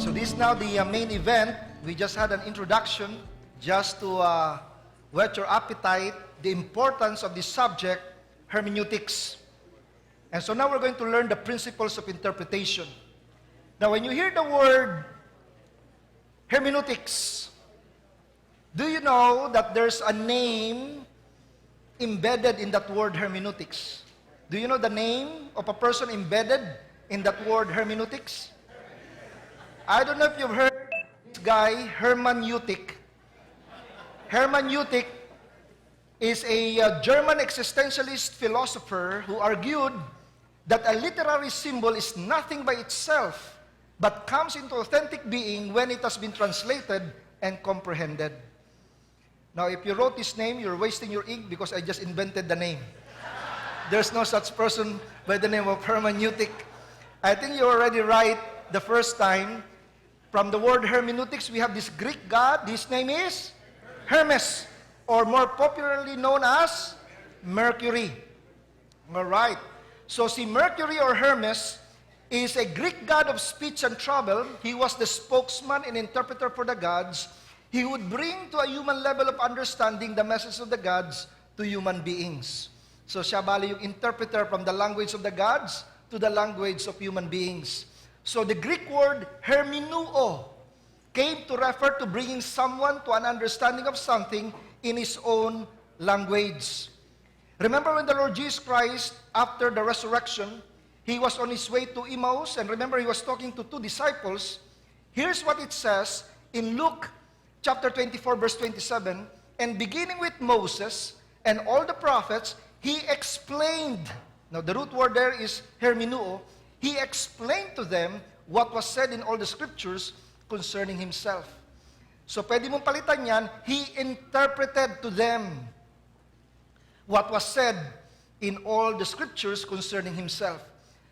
So this is now the main event. We just had an introduction just to whet your appetite, the importance of this subject, hermeneutics. And so now we're going to learn the principles of interpretation. Now when you hear the word hermeneutics, do you know that there's a name embedded in that word hermeneutics? Do you know the name of a person embedded in that word hermeneutics? I don't know if you've heard this guy, Hermeneutic. Hermeneutic is a German existentialist philosopher who argued that a literary symbol is nothing by itself, but comes into authentic being when it has been translated and comprehended. Now, if you wrote this name, you're wasting your ink because I just invented the name. There's no such person by the name of hermeneutic. I think you're already right the first time. From the word hermeneutics, we have this Greek god. His name is Hermes, or more popularly known as Mercury. All right. So si Mercury or Hermes is a Greek god of speech and travel. He was the spokesman and interpreter for the gods. He would bring to a human level of understanding the message of the gods to human beings. So siya bali yung interpreter from the language of the gods to the language of human beings. So the Greek word hermeneuo came to refer to bringing someone to an understanding of something in his own language. Remember when the Lord Jesus Christ, after the resurrection, he was on his way to Emmaus, and remember he was talking to two disciples. Here's what it says in Luke chapter 24, verse 27, and beginning with Moses and all the prophets, he explained. Now the root word there is hermeneuo. He explained to them what was said in all the scriptures concerning himself. So pwede mong palitan yan, he interpreted to them what was said in all the scriptures concerning himself.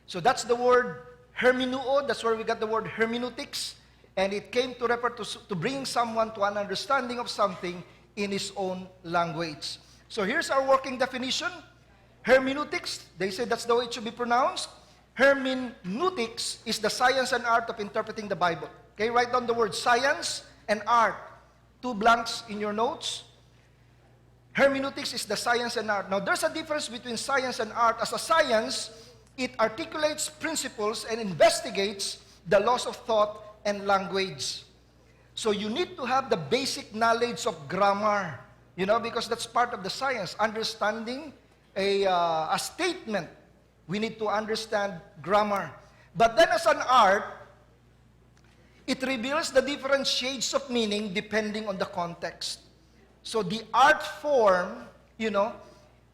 So that's the word hermeneuo. That's where we got the word hermeneutics. And it came to refer to bringing someone to an understanding of something in his own language. So here's our working definition. Hermeneutics, they say that's the way it should be pronounced. Hermeneutics is the science and art of interpreting the Bible. Okay, write down the word science and art. 2 blanks in your notes. Hermeneutics is the science and art. Now, there's a difference between science and art. As a science, it articulates principles and investigates the laws of thought and language. So you need to have the basic knowledge of grammar, because that's part of the science. Understanding a statement. We need to understand grammar. But then as an art, it reveals the different shades of meaning depending on the context. So the art form,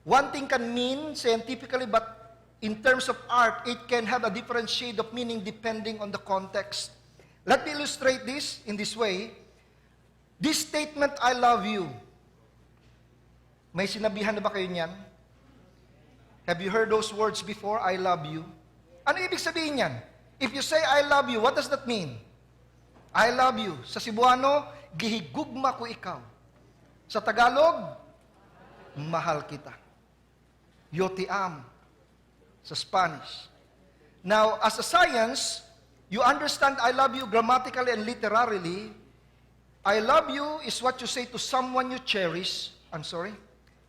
one thing can mean scientifically, but in terms of art, it can have a different shade of meaning depending on the context. Let me illustrate this in this way. This statement, I love you. May sinabihan na ba kayo niyan? Have you heard those words before? I love you. Ano ibig sabihin yan? If you say, I love you, what does that mean? I love you. Sa Cebuano, gihigugma ko ikaw. Sa Tagalog, mahal kita. Yo te amo. Sa Spanish. Now, as a science, you understand I love you grammatically and literarily. I love you is what you say to someone you cherish.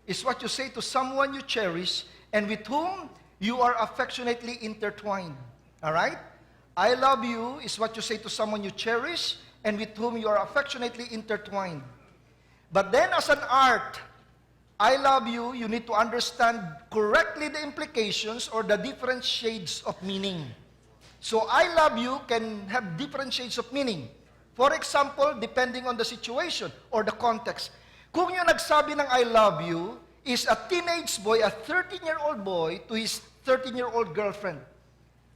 Is what you say to someone you cherish and with whom you are affectionately intertwined. All right? I love you is what you say to someone you cherish and with whom you are affectionately intertwined. But then as an art, I love you, you need to understand correctly the implications or the different shades of meaning. So I love you can have different shades of meaning. For example, depending on the situation or the context. Kung yung nagsabi ng I love you is a teenage boy, a 13-year-old boy to his 13-year-old girlfriend.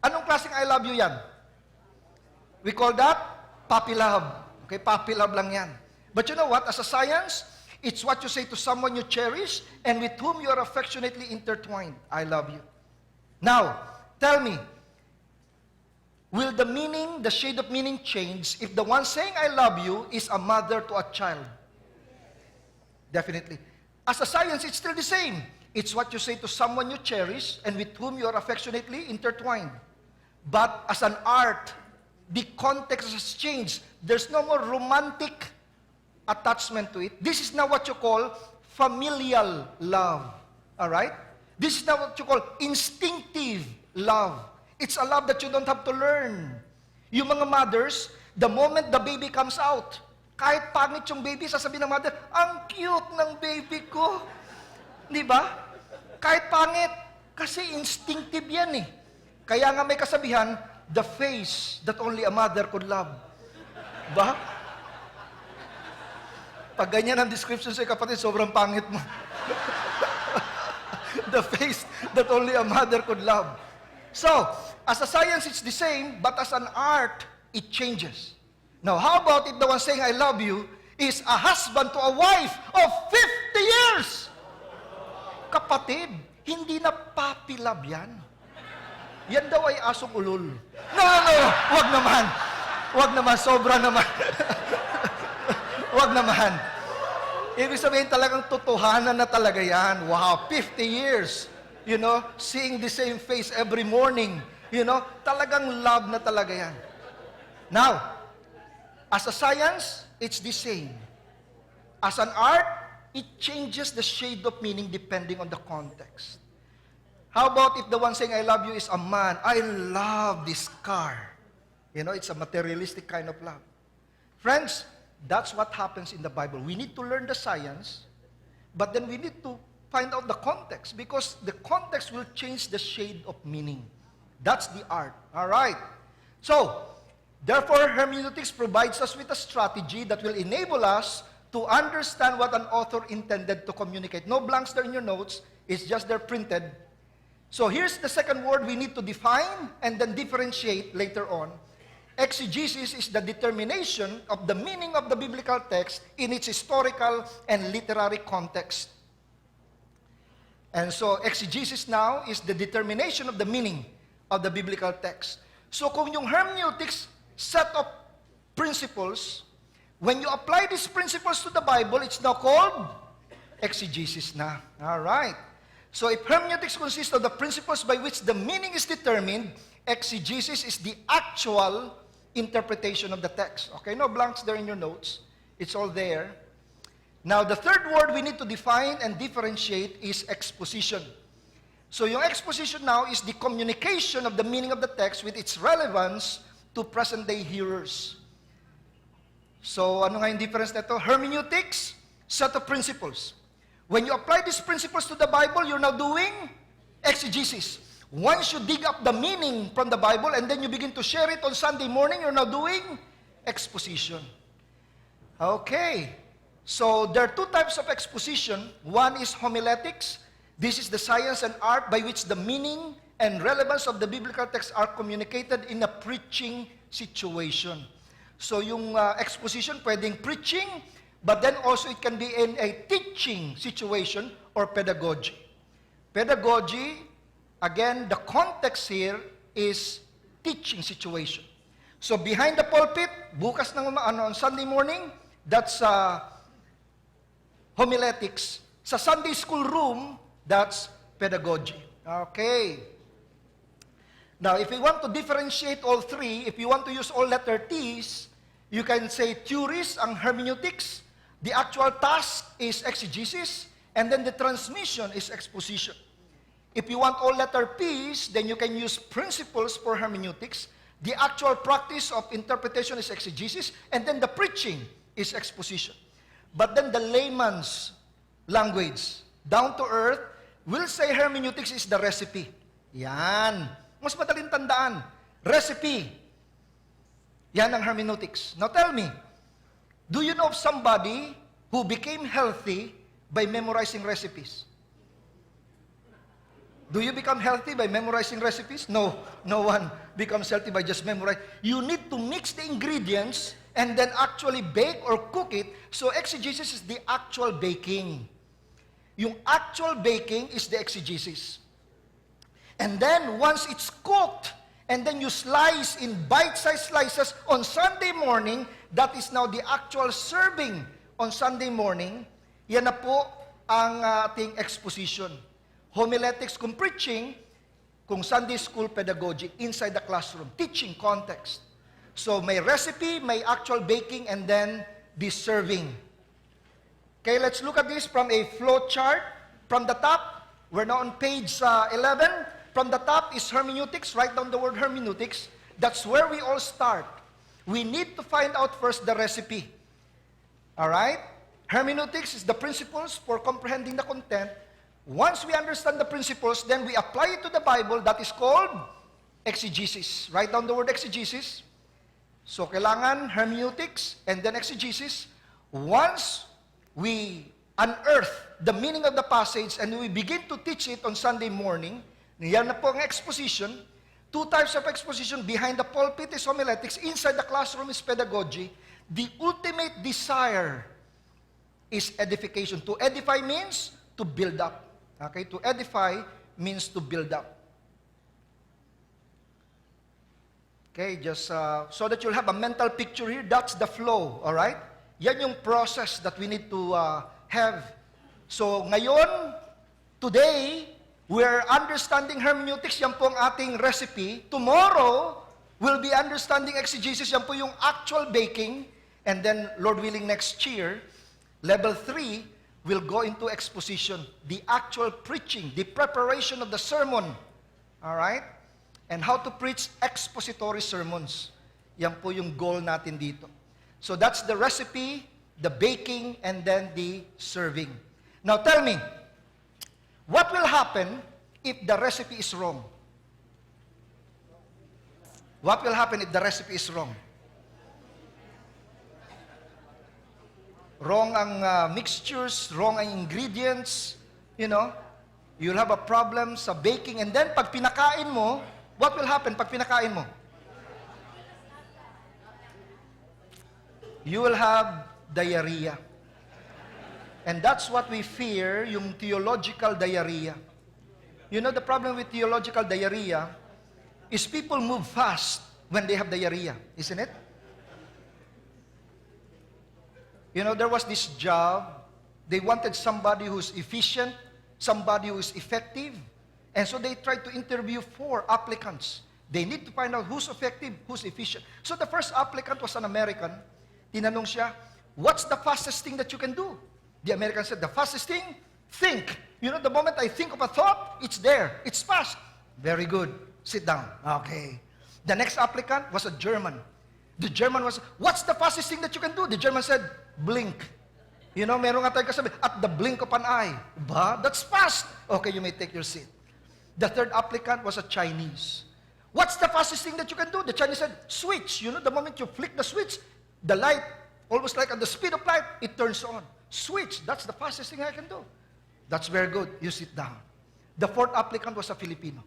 Anong klaseng I love you yan? We call that puppy love. Okay, puppy love lang yan. But you know what? As a science, it's what you say to someone you cherish and with whom you are affectionately intertwined. I love you. Now, tell me, will the meaning, the shade of meaning change if the one saying I love you is a mother to a child? Definitely. As a science, it's still the same. It's what you say to someone you cherish and with whom you are affectionately intertwined. But as an art, the context has changed. There's no more romantic attachment to it. This is now what you call familial love. All right? This is now what you call instinctive love. It's a love that you don't have to learn. Yung mga mothers, the moment the baby comes out, kahit pangit yung baby, sasabihin ng mother, ang cute ng baby ko. Di ba? Kahit pangit. Kasi instinctive yan eh. Kaya nga may kasabihan, the face that only a mother could love. Ba? Pag ganyan ang description sa kapatid, sobrang pangit mo. The face that only a mother could love. So, as a science, it's the same, but as an art, it changes. Now, how about if the one saying, I love you, is a husband to a wife of 50 years? Kapatid, hindi na puppy love yan. Yan daw ay asong ulol. No, wag naman. Wag naman, sobra naman. Wag naman. Ibig sabihin talagang totohanan na talaga yan. Wow, 50 years. You know, seeing the same face every morning. You know, talagang love na talaga yan. Now, as a science, it's the same. As an art, it changes the shade of meaning depending on the context. How about if the one saying, I love you is a man? I love this car. You know, it's a materialistic kind of love. Friends, that's what happens in the Bible. We need to learn the science, but then we need to find out the context, because the context will change the shade of meaning. That's the art. All right. So, therefore, hermeneutics provides us with a strategy that will enable us to understand what an author intended to communicate. No blanks there in your notes. It's just there printed. So here's the second word we need to define and then differentiate later on. Exegesis is the determination of the meaning of the biblical text in its historical and literary context. And so exegesis now is the determination of the meaning of the biblical text. So kung yung hermeneutics set of principles, when you apply these principles to the Bible, it's now called exegesis na. All right. So if hermeneutics consists of the principles by which the meaning is determined, exegesis is the actual interpretation of the text. Okay, no blanks there in your notes. It's all there. Now, the third word we need to define and differentiate is exposition. So yung exposition now is the communication of the meaning of the text with its relevance to present-day hearers. So ano nga yung difference nito? Hermeneutics, set of principles. When you apply these principles to the Bible, you're now doing exegesis. Once you dig up the meaning from the Bible and then you begin to share it on Sunday morning, you're now doing exposition. Okay. So there are two types of exposition. One is homiletics. This is the science and art by which the meaning and relevance of the biblical text are communicated in a preaching situation. So yung exposition pwedeng preaching, but then also it can be in a teaching situation or pedagogy. Pedagogy, again, the context here is teaching situation. So behind the pulpit, bukas ng on Sunday morning, that's homiletics. Sa Sunday school room, that's pedagogy. Okay. Now, if we want to differentiate all three, if you want to use all letter T's, you can say theories ang hermeneutics, the actual task is exegesis, and then the transmission is exposition. If you want all letter P's, then you can use principles for hermeneutics, the actual practice of interpretation is exegesis, and then the preaching is exposition. But then the layman's language, down to earth, will say hermeneutics is the recipe. Yan. Mas madaling tandaan. Recipe. Yan ang hermeneutics. Now tell me, do you know of somebody who became healthy by memorizing recipes? Do you become healthy by memorizing recipes? No. No one becomes healthy by just memorizing. You need to mix the ingredients and then actually bake or cook it. So exegesis is the actual baking. Yung actual baking is the exegesis. And then once it's cooked, and then you slice in bite-sized slices on Sunday morning, that is now the actual serving on Sunday morning. Yan na po ang ating exposition. Homiletics kung preaching, kung Sunday school pedagogy, inside the classroom, teaching context. So may recipe, may actual baking, and then the serving. Okay, let's look at this from a flow chart. From the top, we're now on page 11. From the top is hermeneutics. Write down the word hermeneutics. That's where we all start. We need to find out first the recipe. All right? Hermeneutics is the principles for comprehending the content. Once we understand the principles, then we apply it to the Bible. That is called exegesis. Write down the word exegesis. So, kailangan hermeneutics and then exegesis. Once we unearth the meaning of the passage and we begin to teach it on Sunday morning, yan na po ang exposition. Two types of exposition. Behind the pulpit is homiletics. Inside the classroom is pedagogy. The ultimate desire is edification. To edify means to build up. Okay? To edify means to build up. Okay, just so that you'll have a mental picture here, that's the flow, all right? Yan yung process that we need to have. So, ngayon, today, we're understanding hermeneutics, yan po ang ating recipe. Tomorrow, we'll be understanding exegesis, yan po yung actual baking. And then, Lord willing, next year, level 3, we'll go into exposition, the actual preaching, the preparation of the sermon, all right? And how to preach expository sermons. Yan po yung goal natin dito. So that's the recipe, the baking, and then the serving. Now tell me, what will happen if the recipe is wrong? What will happen if the recipe is wrong? Wrong ang mixtures, wrong ang ingredients, you know, you'll have a problem sa baking. And then pag pinakain mo, what will happen pag pinakain mo? You will have diarrhea. And that's what we fear, yung theological diarrhea. You know, the problem with theological diarrhea is people move fast when they have diarrhea, isn't it? You know, there was this job, they wanted somebody who's efficient, somebody who is effective, and so they tried to interview 4 applicants. They need to find out who's effective, who's efficient. So the first applicant was an American. Tinanong siya, what's the fastest thing that you can do? The American said, the fastest thing? Think. You know, the moment I think of a thought, it's there. It's fast. Very good. Sit down. Okay. The next applicant was a German. The German was, what's the fastest thing that you can do? The German said, blink. You know, meron nga tayong kasabi, at the blink of an eye. Ba? That's fast. Okay, you may take your seat. The third applicant was a Chinese. What's the fastest thing that you can do? The Chinese said, switch. You know, the moment you flick the switch, the light, almost like at the speed of light, it turns on. Switch. That's the fastest thing I can do. That's very good. You sit down. The fourth applicant was a Filipino.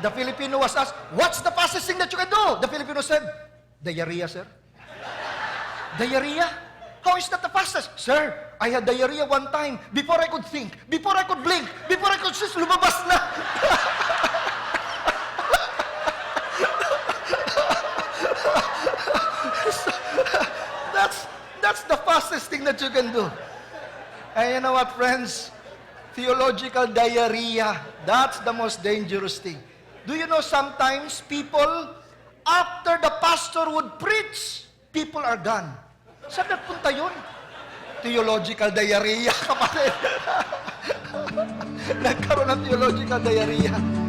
The Filipino was asked, what's the fastest thing that you can do? The Filipino said, diarrhea, sir. Diarrhea? How is that the fastest? Sir, I had diarrhea one time. Before I could think, before I could blink, before I could just lumabas na. That's the fastest thing that you can do. And you know what, friends? Theological diarrhea, that's the most dangerous thing. Do you know sometimes people, after the pastor would preach, people are gone. Saan nagpunta yun? Theological diarrhea, kapatid. Nagkaroon ng theological diarrhea.